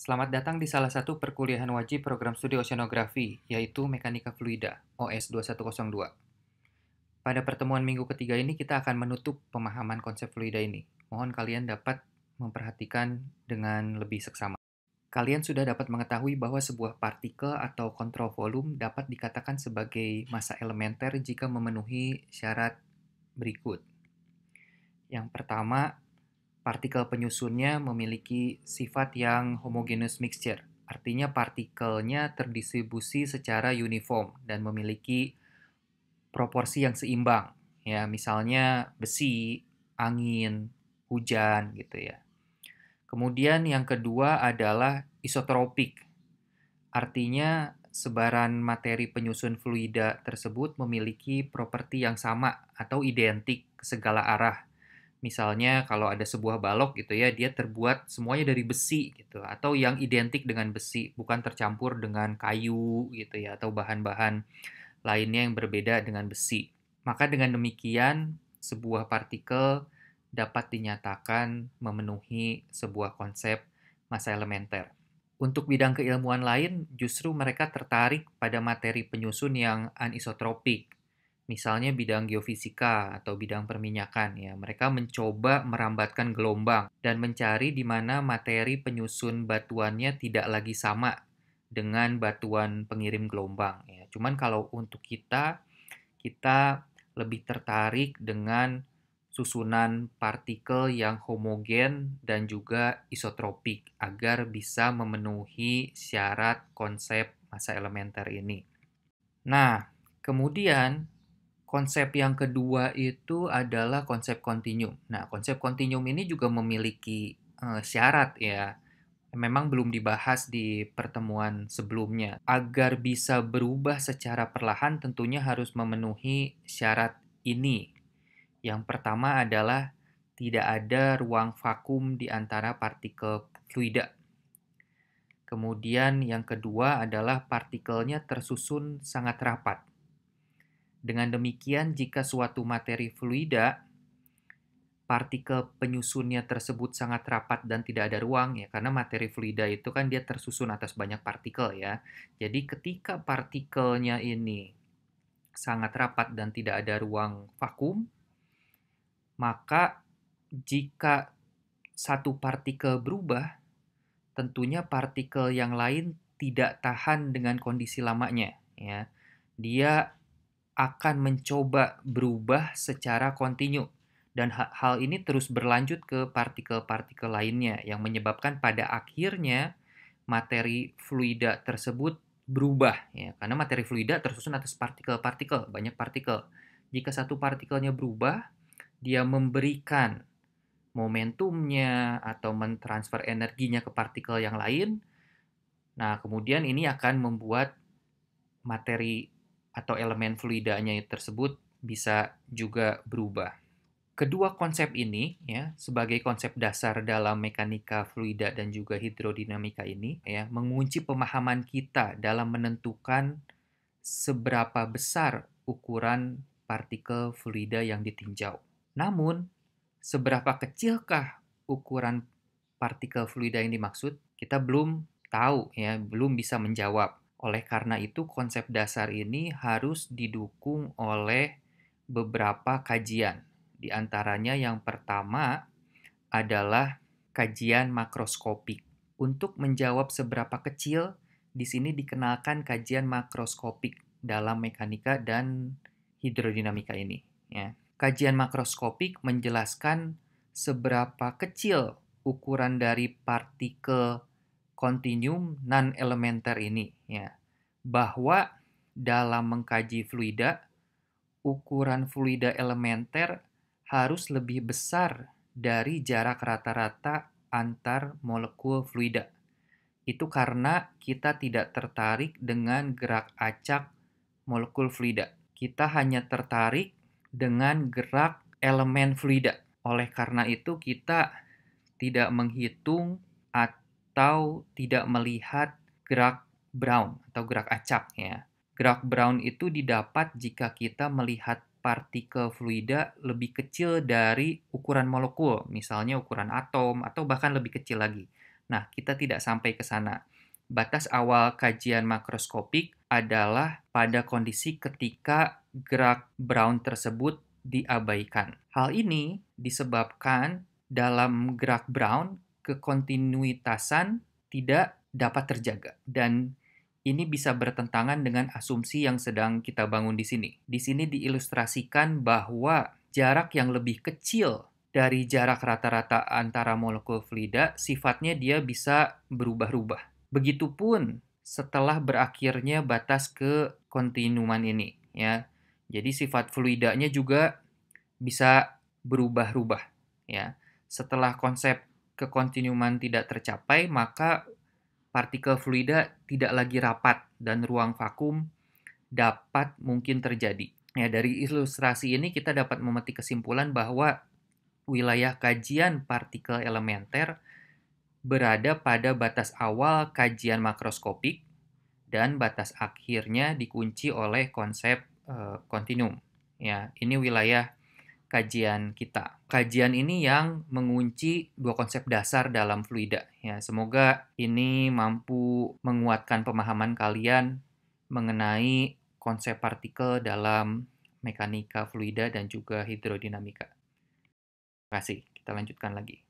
Selamat datang di salah satu perkuliahan wajib program studi oceanografi, yaitu Mekanika Fluida, OS 2102. Pada pertemuan minggu ketiga ini, kita akan menutup pemahaman konsep fluida ini. Mohon kalian dapat memperhatikan dengan lebih seksama. Kalian sudah dapat mengetahui bahwa sebuah partikel atau kontrol volume dapat dikatakan sebagai massa elementer jika memenuhi syarat berikut. Yang pertama, partikel penyusunnya memiliki sifat yang homogeneous mixture. Artinya partikelnya terdistribusi secara uniform dan memiliki proporsi yang seimbang. Ya, misalnya besi, angin, hujan gitu ya. Kemudian yang kedua adalah isotropik. Artinya sebaran materi penyusun fluida tersebut memiliki properti yang sama atau identik ke segala arah. Misalnya kalau ada sebuah balok gitu ya, dia terbuat semuanya dari besi gitu, atau yang identik dengan besi, bukan tercampur dengan kayu gitu ya, atau bahan-bahan lainnya yang berbeda dengan besi. Maka dengan demikian, sebuah partikel dapat dinyatakan memenuhi sebuah konsep massa elementer. Untuk bidang keilmuan lain, justru mereka tertarik pada materi penyusun yang anisotropik. Misalnya bidang geofisika atau bidang perminyakan ya, mereka mencoba merambatkan gelombang dan mencari di mana materi penyusun batuannya tidak lagi sama dengan batuan pengirim gelombang ya. Cuman kalau untuk kita lebih tertarik dengan susunan partikel yang homogen dan juga isotropik agar bisa memenuhi syarat konsep massa elementer ini. Nah, kemudian konsep yang kedua itu adalah konsep kontinum. Nah, konsep kontinum ini juga memiliki syarat ya. Memang belum dibahas di pertemuan sebelumnya. Agar bisa berubah secara perlahan tentunya harus memenuhi syarat ini. Yang pertama adalah tidak ada ruang vakum di antara partikel fluida. Kemudian yang kedua adalah partikelnya tersusun sangat rapat. Dengan demikian, jika suatu materi fluida, partikel penyusunnya tersebut sangat rapat dan tidak ada ruang, ya, karena materi fluida itu kan dia tersusun atas banyak partikel ya. Jadi ketika partikelnya ini sangat rapat dan tidak ada ruang vakum, maka jika satu partikel berubah, tentunya partikel yang lain tidak tahan dengan kondisi lamanya ya. Dia akan mencoba berubah secara kontinu dan hal ini terus berlanjut ke partikel-partikel lainnya yang menyebabkan pada akhirnya materi fluida tersebut berubah ya, karena materi fluida tersusun atas partikel-partikel, banyak partikel. Jika satu partikelnya berubah, dia memberikan momentumnya atau mentransfer energinya ke partikel yang lain. Nah, kemudian ini akan membuat materi atau elemen fluidanya tersebut bisa juga berubah. Kedua konsep ini ya sebagai konsep dasar dalam mekanika fluida dan juga hidrodinamika ini ya mengunci pemahaman kita dalam menentukan seberapa besar ukuran partikel fluida yang ditinjau. Namun, seberapa kecilkah ukuran partikel fluida yang dimaksud? Kita belum tahu ya, belum bisa menjawab. Oleh karena itu, konsep dasar ini harus didukung oleh beberapa kajian. Di antaranya yang pertama adalah kajian makroskopik. Untuk menjawab seberapa kecil, di sini dikenalkan kajian makroskopik dalam mekanika dan hidrodinamika ini. Ya. Kajian makroskopik menjelaskan seberapa kecil ukuran dari partikel kontinum non-elementer ini. Ya. Bahwa dalam mengkaji fluida, ukuran fluida elementer harus lebih besar dari jarak rata-rata antar molekul fluida. Itu karena kita tidak tertarik dengan gerak acak molekul fluida. Kita hanya tertarik dengan gerak elemen fluida. Oleh karena itu kita tidak menghitung atau tidak melihat gerak Brown atau gerak acak ya. Gerak Brown itu didapat jika kita melihat partikel fluida lebih kecil dari ukuran molekul, misalnya ukuran atom atau bahkan lebih kecil lagi. Nah, kita tidak sampai ke sana. Batas awal kajian makroskopik adalah pada kondisi ketika gerak Brown tersebut diabaikan. Hal ini disebabkan dalam gerak Brown kekontinuitasan tidak dapat terjaga, dan ini bisa bertentangan dengan asumsi yang sedang kita bangun di sini. Di sini diilustrasikan bahwa jarak yang lebih kecil dari jarak rata-rata antara molekul fluida, sifatnya dia bisa berubah-ubah. Begitupun setelah berakhirnya batas kekontinuuman ini, ya. Jadi sifat fluidanya juga bisa berubah-ubah, ya. Setelah konsep kekontinuuman tidak tercapai, maka partikel fluida tidak lagi rapat dan ruang vakum dapat mungkin terjadi. Ya, dari ilustrasi ini kita dapat memetik kesimpulan bahwa wilayah kajian partikel elementer berada pada batas awal kajian makroskopik dan batas akhirnya dikunci oleh konsep kontinum. Ya, ini wilayah kajian kita. Kajian ini yang mengunci dua konsep dasar dalam fluida. Ya, semoga ini mampu menguatkan pemahaman kalian mengenai konsep partikel dalam mekanika fluida dan juga hidrodinamika. Terima kasih. Kita lanjutkan lagi.